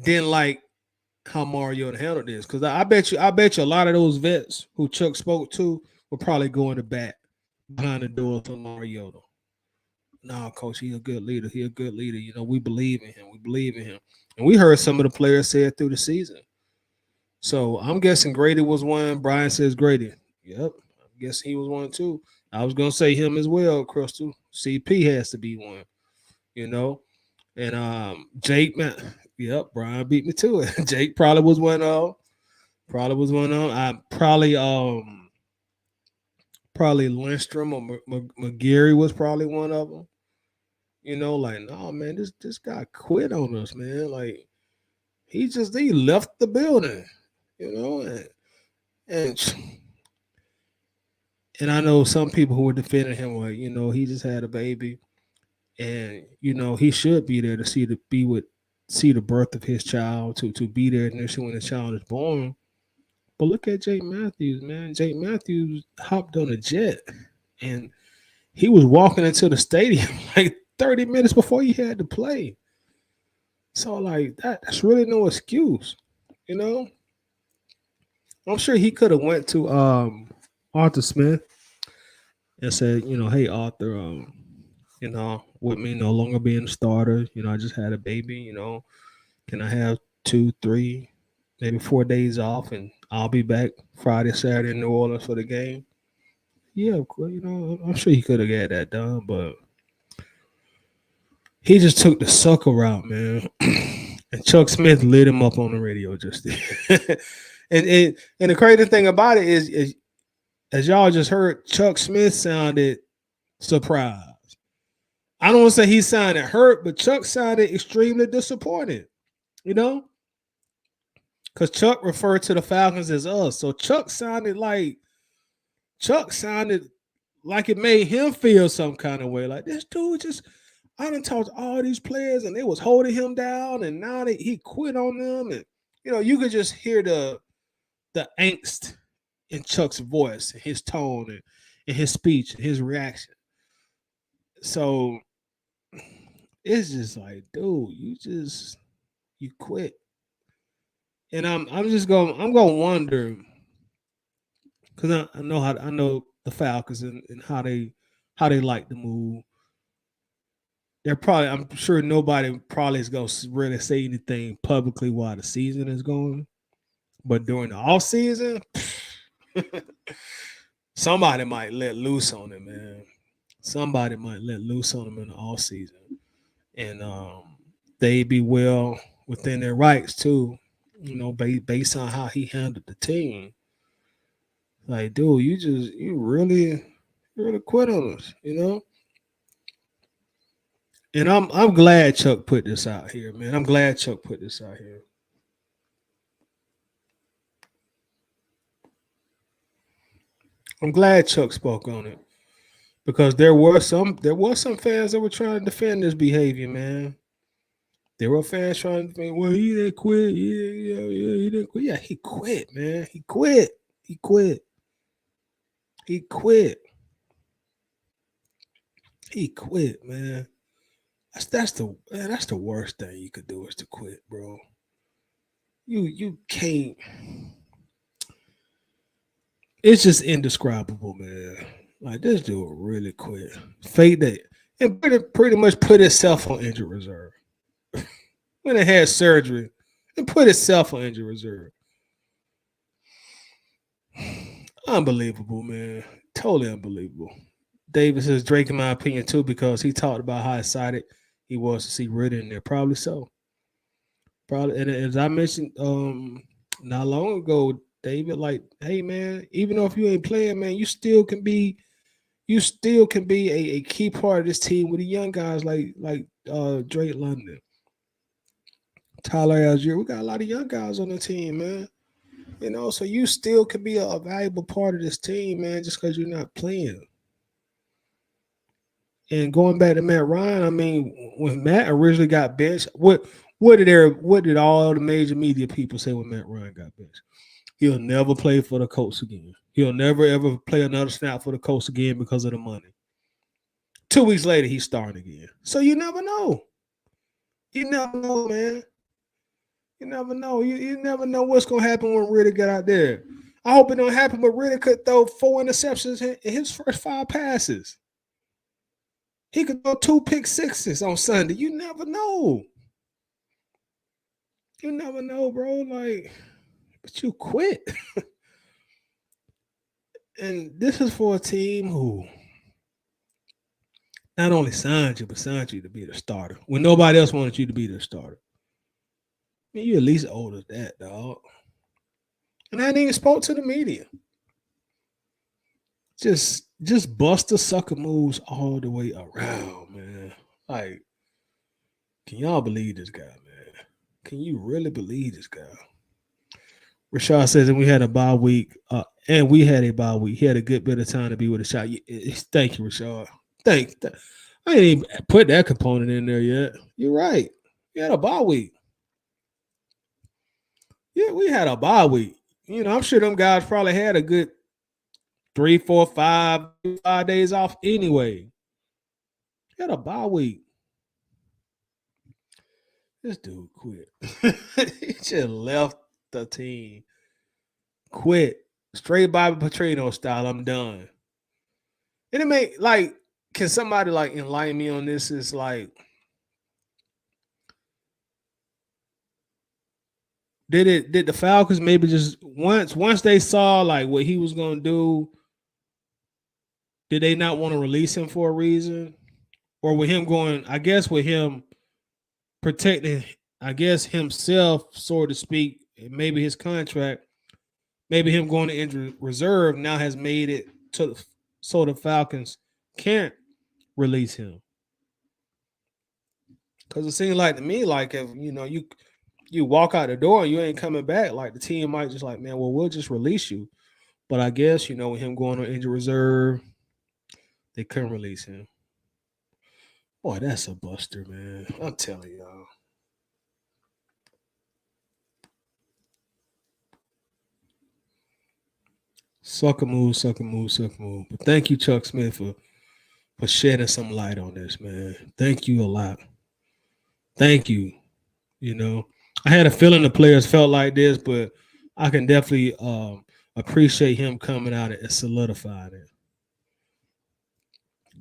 didn't like how Mariota handled this, because I bet you a lot of those vets who Chuck spoke to were probably going to bat behind the door for Mariota. No, coach, he's a good leader. He's a good leader. We believe in him. And we heard some of the players say it through the season. So I'm guessing Grady was one. Brian says Grady. Yep, I guess he was one too. I was gonna say him as well, Crystal. CP has to be one. And Jake, man, yep, Brian beat me to it. Jake probably was one of. I probably Lindstrom or McGarry was probably one of them. No, man, this guy quit on us, man. Like he left the building, and I know some people who were defending him were, he just had a baby. And he should be there to see the birth of his child, to be there initially when the child is born. But look at Jake Matthews, man. Jake Matthews hopped on a jet, and he was walking into the stadium like 30 minutes before he had to play. So like that's really no excuse, I'm sure he could have went to Arthur Smith and said, hey Arthur, with me no longer being a starter, I just had a baby, can I have 2, 3, maybe 4 days off, and I'll be back Friday, Saturday in New Orleans for the game? Yeah, of course, I'm sure he could have got that done, but he just took the sucker route, man. And Chuck Smith lit him up on the radio just then. and the crazy thing about it is, as y'all just heard, Chuck Smith sounded surprised. I don't want to say he sounded hurt, but Chuck sounded extremely disappointed, you know? Because Chuck referred to the Falcons as us. So Chuck sounded like it made him feel some kind of way. Like, this dude I done talked to all these players and they was holding him down, and now he quit on them. And, you could just hear the angst in Chuck's voice, and his tone, and his speech, and his reaction. So it's just like, dude, you quit. And I'm gonna wonder, because I know the Falcons and how they like to move. I'm sure nobody probably is gonna really say anything publicly while the season is going, but during the off season, somebody might let loose on him, man. Somebody might let loose on him in the off season, and they be well within their rights too. Based on how he handled the team. Like, dude, you really quit on us, And I'm glad Chuck put this out here, man. I'm glad Chuck put this out here. I'm glad Chuck spoke on it, because there were some fans that were trying to defend this behavior, man. There were fans trying to think, well, he didn't quit. Yeah, he didn't quit. Yeah, he quit, man. He quit. Man. That's the worst thing you could do, is to quit, bro. You can't. It's just indescribable, man. Like, this dude really quit. Fake that, and pretty much put himself on injured reserve. When it had surgery, and put itself on injured reserve. Unbelievable, man. Totally unbelievable. David says Drake, in my opinion, too, because he talked about how excited he was to see Ritter in there. Probably so. Probably, and as I mentioned not long ago, David, like, hey, man, even though if you ain't playing, man, you still can be a key part of this team with the young guys like Drake London, Tyler Algier. We got a lot of young guys on the team, man. So you still can be a valuable part of this team, man, just because you're not playing. And going back to Matt Ryan, I mean, when Matt originally got benched, what did all the major media people say when Matt Ryan got benched? He'll never play for the Colts again. He'll never ever play another snap for the Colts again because of the money. 2 weeks later, he's starting again. So you never know. You never know, man. You never know. You never know what's going to happen when Ritter get out there. I hope it don't happen, but Ritter could throw 4 interceptions in his first 5 passes. He could throw 2 pick sixes on Sunday. You never know. You never know, bro. Like, but you quit. And this is for a team who not only signed you, but signed you to be the starter when nobody else wanted you to be the starter. I mean, you at least old as that, dog. And I didn't even spoke to the media. Just buster sucker moves all the way around, man. Like, can y'all believe this guy, man? Can you really believe this guy? Rashad says, and we had a bye week, He had a good bit of time to be with a shot. Thank you, Rashad. I ain't even put that component in there yet. You're right. We had a bye week. Yeah, we had a bye week. I'm sure them guys probably had a good 3, 4, 5 days off anyway. We had a bye week. This dude quit. He just left the team. Quit. Straight Bobby Petrino style. I'm done. And it may, like, can somebody like enlighten me on this? Is like, did the Falcons maybe just once they saw like what he was gonna do, did they not want to release him for a reason? Or with him going, I guess with him protecting, I guess himself, so to speak, and maybe his contract, maybe him going to injured reserve now has made it so the Falcons can't release him. Because it seems like to me, like if you walk out the door and you ain't coming back, like the team might just like, man, well, we'll just release you. But I guess, with him going on injury reserve, they couldn't release him. Boy, that's a buster, man. I'm telling y'all. Sucker move. But thank you, Chuck Smith, for shedding some light on this, man. Thank you a lot. Thank you. I had a feeling the players felt like this, but I can definitely appreciate him coming out and solidifying it.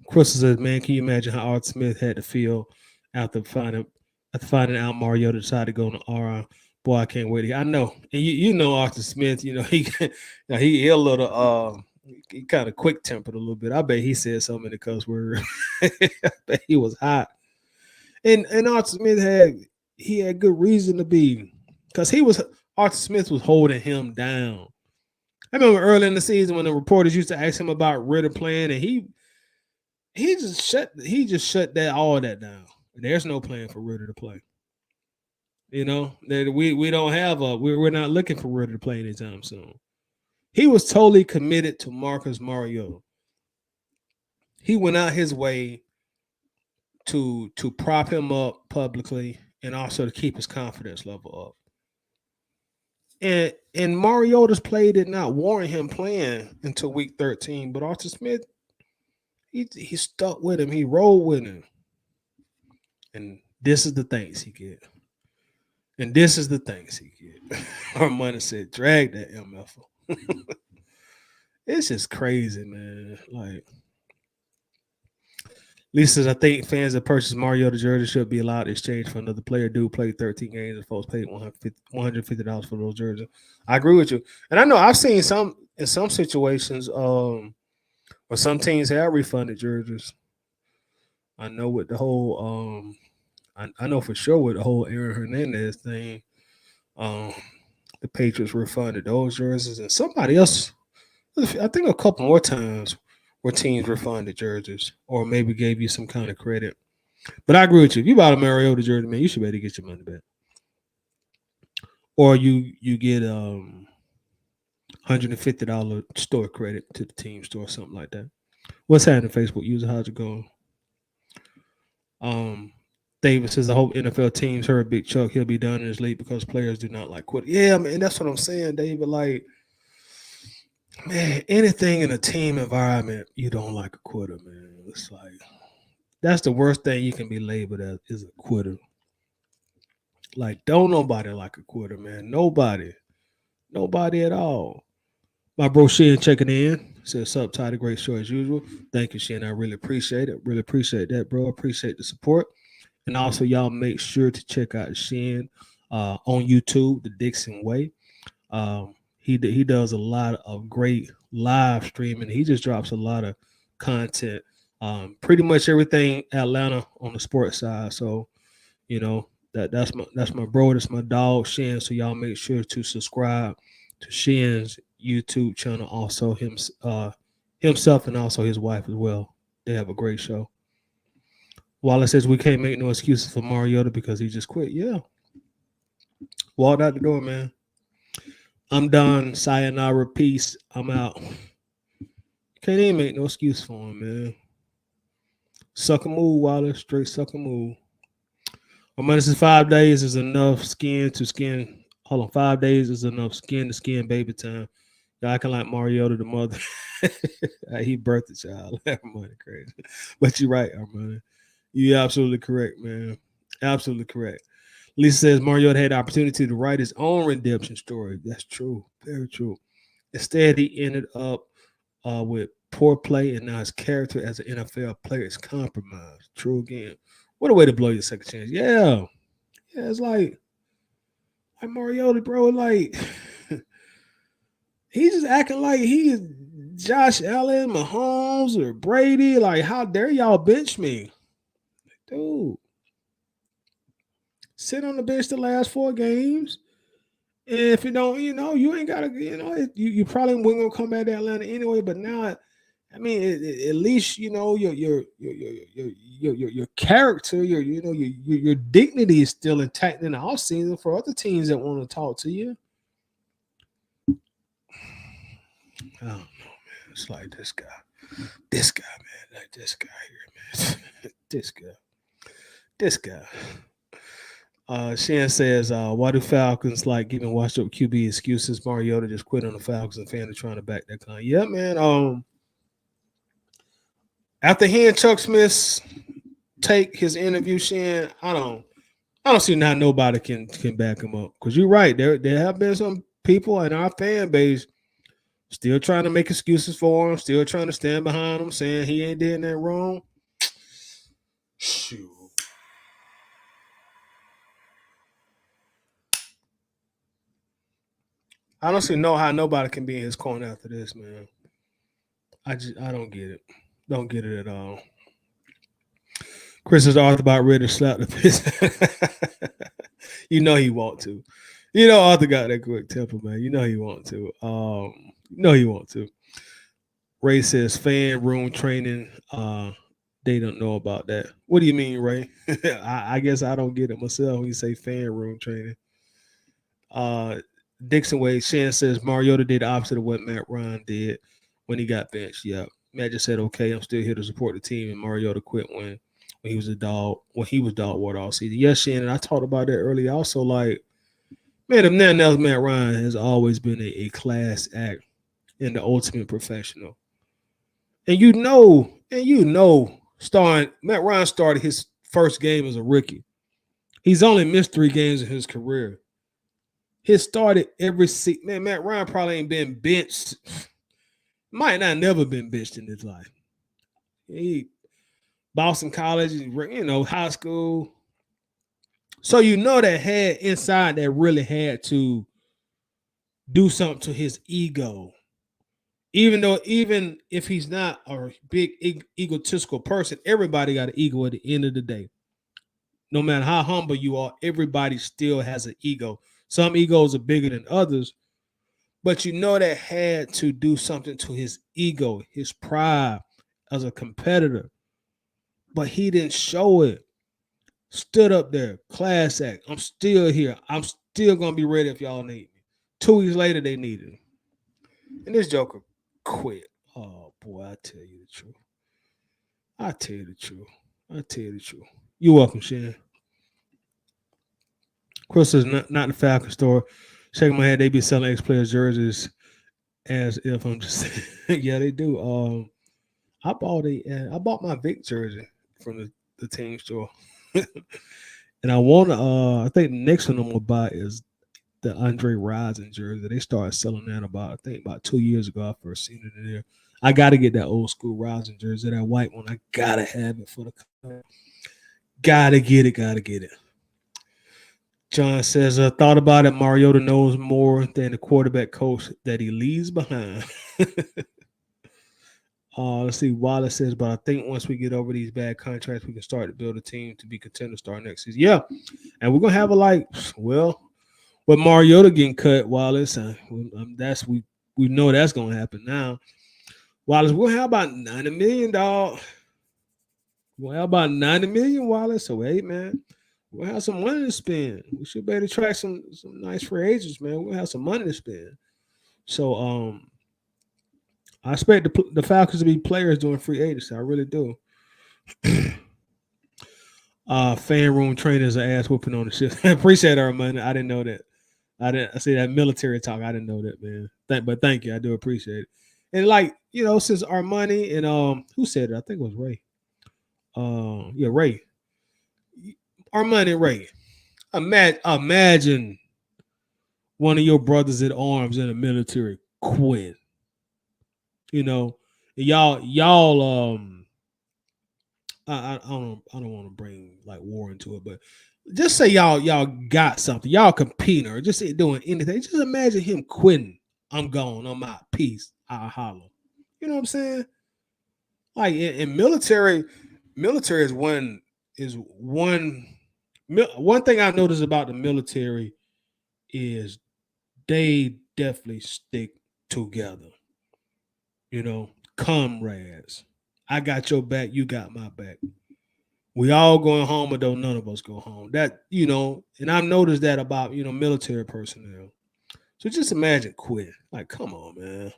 Chris says, man, can you imagine how Art Smith had to feel after finding out Mariota decided to go on the RI? Boy, I can't wait. I know. And you know Arthur Smith, he he a little he kind of quick tempered a little bit. I bet he said something in the cuss word. I bet he was hot. And Arthur Smith had good reason to be, because Arthur Smith was holding him down. I remember early in the season when the reporters used to ask him about Ritter playing, and he just shut all that down. There's no plan for Ritter to play. That we don't have we're not looking for Ritter to play anytime soon. He was totally committed to Marcus Mariota. He went out his way to prop him up publicly and also to keep his confidence level up. And Mariota's play did not warrant him playing until week 13, but Arthur Smith, he stuck with him. He rolled with him. And this is the thanks he get. Armani said, drag that MF. It's just crazy, man. Like, Lisa says, I think fans that purchase Mariota jersey should be allowed to exchange for another player. Dude played 13 games and folks paid $150 for those jerseys. I agree with you. And I know I've seen in some situations where some teams have refunded jerseys. I know with the whole I know for sure with the whole Aaron Hernandez thing, the Patriots refunded those jerseys, and somebody else, I think a couple more times, where teams refunded jerseys or maybe gave you some kind of credit. But I agree with you. If you bought a Mariota jersey, man, you should be able to get your money back. Or you get $150 store credit to the team store, something like that. What's happening, Facebook user? How's it going? David says, I hope NFL teams heard Big Chuck. He'll be done in his league because players do not like quitting. Yeah, man, that's what I'm saying, David. Like, man, anything in a team environment, you don't like a quitter, man. It's like, that's the worst thing you can be labeled as, is a quitter. Like, don't nobody like a quitter, man. Nobody at all. My bro Shin checking in. Says, sup, Ty, great show as usual. Thank you, Shin. I really appreciate it. Really appreciate that, bro. Appreciate the support. And also, y'all make sure to check out Shin on YouTube, The Dixon Way. He does a lot of great live streaming. He just drops a lot of content. Pretty much everything Atlanta on the sports side. So, that's my bro. That's my dog, Shin. So y'all make sure to subscribe to Shin's YouTube channel. Also himself and also his wife as well. They have a great show. Wallace says we can't make no excuses for Mariota because he just quit. Yeah. Walked out the door, man. I'm done. Sayonara. Peace. I'm out. Can't even make no excuse for him, man. Suck a move, Wallace. Straight suck a move. This is 5 days is enough skin to skin. Hold on. 5 days is enough skin to skin baby time. Y'all acting like Mariota the mother. He birthed the child. Armani crazy. But you're right, Armani. You're absolutely correct, man. Absolutely correct. Lisa says Mariota had the opportunity to write his own redemption story. That's true. Very true. Instead, he ended up with poor play, and now his character as an NFL player is compromised. True again. What a way to blow your second chance. Yeah. Yeah, it's like Mariota, bro, like he's just acting like he is Josh Allen, Mahomes, or Brady. Like, how dare y'all bench me? Dude. Sit on the bench the last 4 games. And if you don't, you ain't got to, you probably wasn't going to come back to Atlanta anyway. But now I mean, at least you know your character, your dignity is still intact in the off season for other teams that want to talk to you. I don't know, man. It's like this guy, man, like this guy here, man, this guy. Shan says, why do Falcons like giving washed up QB excuses? Mariota just quit on the Falcons and fans are trying to back that con. Yeah, man. After hearing Chuck Smith's take his interview, Shan, I don't see how nobody can back him up. Because you're right, there have been some people in our fan base still trying to make excuses for him, still trying to stand behind him, saying he ain't doing that wrong. Shoot. I don't see how nobody can be in his corner after this, man. I don't get it. Don't get it at all. Chris is Arthur about ready to slap the piss. You know he want to. You know Arthur got that quick temper, man. You know he want to. Ray says fan room training. They don't know about that. What do you mean, Ray? I guess I don't get it myself when you say fan room training. Dixon Wade, Shan says Mariota did the opposite of what Matt Ryan did when he got benched. Yeah. Matt just said, okay, I'm still here to support the team, and Mariota quit when he was a dog, dog water all season. Yes, Shannon, I talked about that earlier. Also, like, man, if nothing else, Matt Ryan has always been a class act and the ultimate professional. And Matt Ryan started his first game as a rookie. He's only missed 3 games in his career. He started every season. Man, Matt Ryan probably ain't been benched. Might not never been benched in his life. He Boston College, high school. So that had inside that really had to do something to his ego. Even if he's not a big egotistical person, everybody got an ego at the end of the day. No matter how humble you are, everybody still has an ego. Some egos are bigger than others, but that had to do something to his ego, his pride as a competitor. But he didn't show it. Stood up there, class act. I'm still here. I'm still going to be ready if y'all need me. 2 weeks later, they needed him. And this joker quit. Oh, boy, I tell you the truth. You're welcome, Shan. Chris is not the Falcon store. Shaking my head, they be selling ex-players jerseys as if I'm just saying. Yeah, they do. I bought my Vic jersey from the team store. And I think the next one I'm gonna buy is the Andre Rison jersey. They started selling that about 2 years ago. I first seen it in there. I gotta get that old school Rison jersey, that white one. I gotta have it for the club. Gotta get it. John says, thought about it. Mariota knows more than the quarterback coach that he leaves behind. Let's see. Wallace says, but I think once we get over these bad contracts, we can start to build a team to be contender start next season. Yeah. And we're going to have with Mariota getting cut, Wallace, we know that's going to happen now. Wallace, we'll have about $90 million, dog. We'll have about $90 million, Wallace. So, hey, man. We'll have some money to spend. We should be able to attract some nice free agents, man. We'll have some money to spend. So I expect the Falcons to be players doing free agency. I really do. Fan room trainers are ass whooping on the shit. Appreciate our money. I didn't know that. I see that military talk. I didn't know that, man. But thank you. I do appreciate it. And since our money and who said it? I think it was Ray. Ray. Armani Ray, imagine one of your brothers at arms in the military quit. Y'all. I don't want to bring like war into it, but just say y'all got something. Y'all competing or just doing anything. Just imagine him quitting. I'm gone. I'm out. Peace. I'll holler. You know what I'm saying? Like in military is one thing I noticed about the military is they definitely stick together. comrades. I got your back. You got my back. We all going home, but don't none of us go home. That, and I've noticed that about, military personnel. So just imagine quit. Like, come on, man.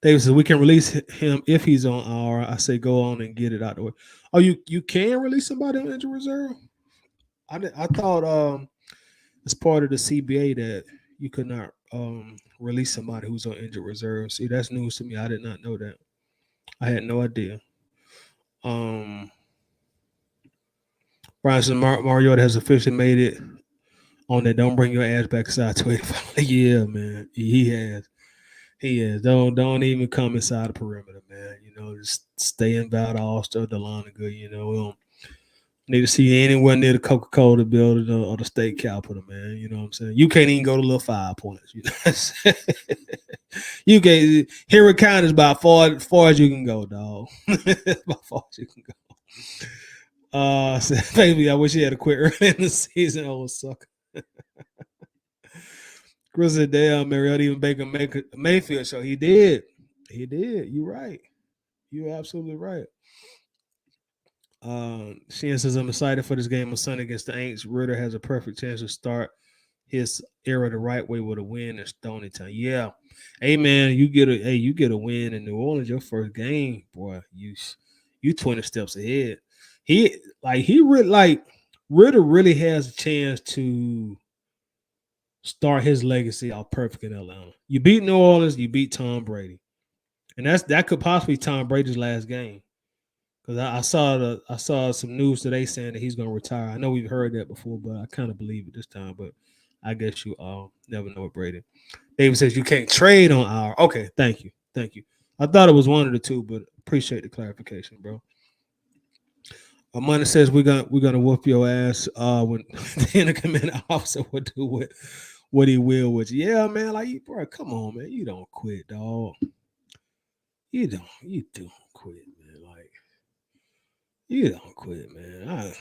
David says we can release him if he's on our. I say go on and get it out the way. Oh, you can release somebody on injured reserve? I thought as part of the CBA that you could not release somebody who's on injured reserve. See, that's news to me. I did not know that. I had no idea. Brian says Mariota has officially made it on that. Don't bring your ass back inside 285. Yeah, man. He has. He is. Don't even come inside the perimeter, man. Just stay in Valdosta or Delana Good. We don't need to see you anywhere near the Coca-Cola building or the state capitol, man. You know what I'm saying? You can't even go to little 5 points. You can't. Henry County is about far as you can go, dog. About far as you can go. Baby, I wish he had to quit early in the season, old sucker. Chris said, damn, Mariota even Baker Mayfield show. He did. You're right. You're absolutely right. Sheehan says, I'm excited for this game on Sunday against the Aints. Ritter has a perfect chance to start his era the right way with a win in Stony Town. Yeah. Hey, man, you get a win in New Orleans, your first game, boy. You 20 steps ahead. Ritter really has a chance to start his legacy out perfect in Atlanta. You beat New Orleans, you beat Tom Brady, and that could possibly be Tom Brady's last game. Because I saw some news today saying that he's going to retire. I know we've heard that before, but I kind of believe it this time. But I guess you never know with Brady. David says you can't trade on our. Okay, thank you. I thought it was one of the two, but appreciate the clarification, bro. Amanda says we're gonna whoop your ass when the commanding officer will do what he will with you. Yeah, man. Like, bro, come on, man. You don't quit, dog. You don't quit, man. Like, you don't quit, man.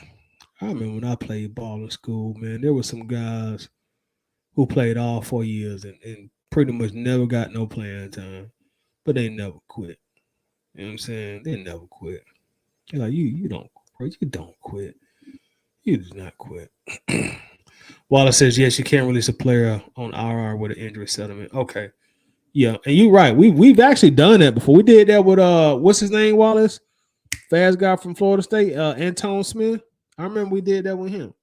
I remember when I played ball in school, man. There were some guys who played all 4 years and pretty much never got no playing time, but they never quit. You know what I'm saying? They never quit. You're like, you don't quit. You do not quit. Wallace says, yes, you can't release a player on RR with an injury settlement. Okay. Yeah, and you're right. We've actually done that before. We did that with what's his name, Wallace? Fast guy from Florida State, Antone Smith. I remember we did that with him.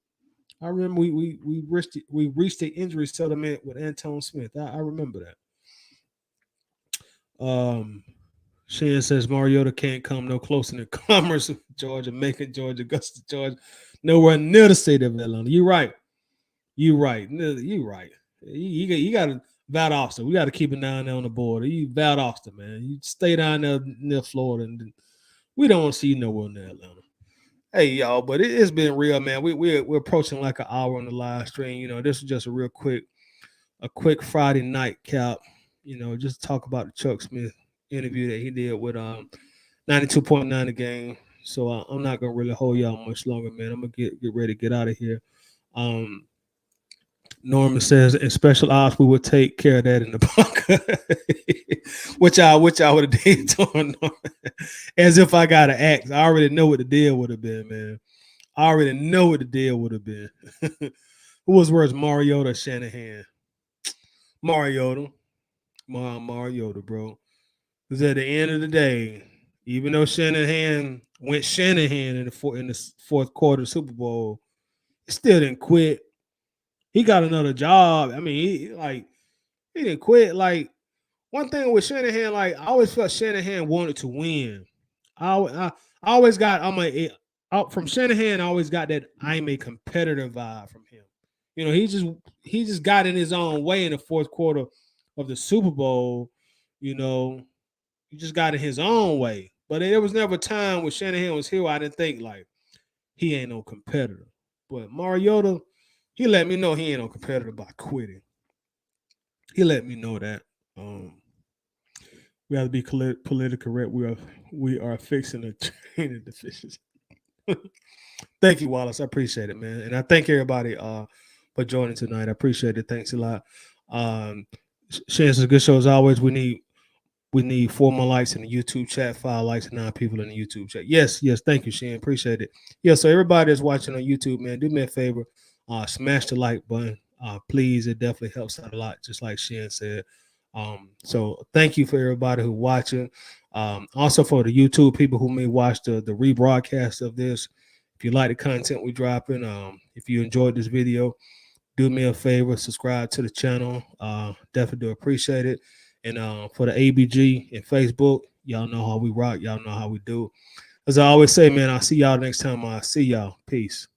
I remember we reached the injury settlement with Antone Smith. I remember that. Shan says Mariota can't come no closer than Commerce, Georgia, Macon, Georgia, Augusta, Georgia, nowhere near the state of Atlanta. You're right. You got to Valdosta. We got to keep it down there on the border. You Valdosta, man. You stay down there near Florida, and we don't want to see you nowhere near Atlanta. Hey, y'all, but it's been real, man. We're approaching like an hour on the live stream. This is just a quick Friday night cap. Just talk about the Chuck Smith interview that he did with 92.9 The Game. So I'm not gonna really hold y'all much longer, man. I'm gonna get ready to get out of here. Norman says in special ops we would take care of that in the bunker, which I would have did to him, as if I got to act. I already know what the deal would have been, man. I already know what the deal would have been. Who was worse, Mariota or Shanahan? Mariota, bro. Because at the end of the day, even though Shanahan went Shanahan in the fourth quarter Super Bowl, he still didn't quit. He got another job. I mean, he didn't quit. Like, one thing with Shanahan, like, I always felt Shanahan wanted to win. I always got from Shanahan. I always got that I'm a competitor vibe from him. He just got in his own way in the fourth quarter of the Super Bowl. He just got in his own way. But there was never a time when Shanahan was here where I didn't think like he ain't no competitor. But Mariota, he let me know he ain't no competitor by quitting. He let me know that. We have to be politically correct. We are fixing a training deficiency. Thank you, Wallace. I appreciate it, man. And I thank everybody for joining tonight. I appreciate it. Thanks a lot. Shane, it's a good show as always. We need We need 4 more likes in the YouTube chat, 5 likes, and 9 people in the YouTube chat. Yes, thank you, Shen. Appreciate it. Yeah, so everybody that's watching on YouTube, man, do me a favor, smash the like button. Please, it definitely helps out a lot, just like Shen said. So thank you for everybody who watching. Also for the YouTube people who may watch the rebroadcast of this. If you like the content we're dropping, if you enjoyed this video, do me a favor, subscribe to the channel. Definitely do appreciate it. And for the ABG and Facebook, y'all know how we rock. Y'all know how we do. As I always say, man, I'll see y'all next time. I'll see y'all. Peace.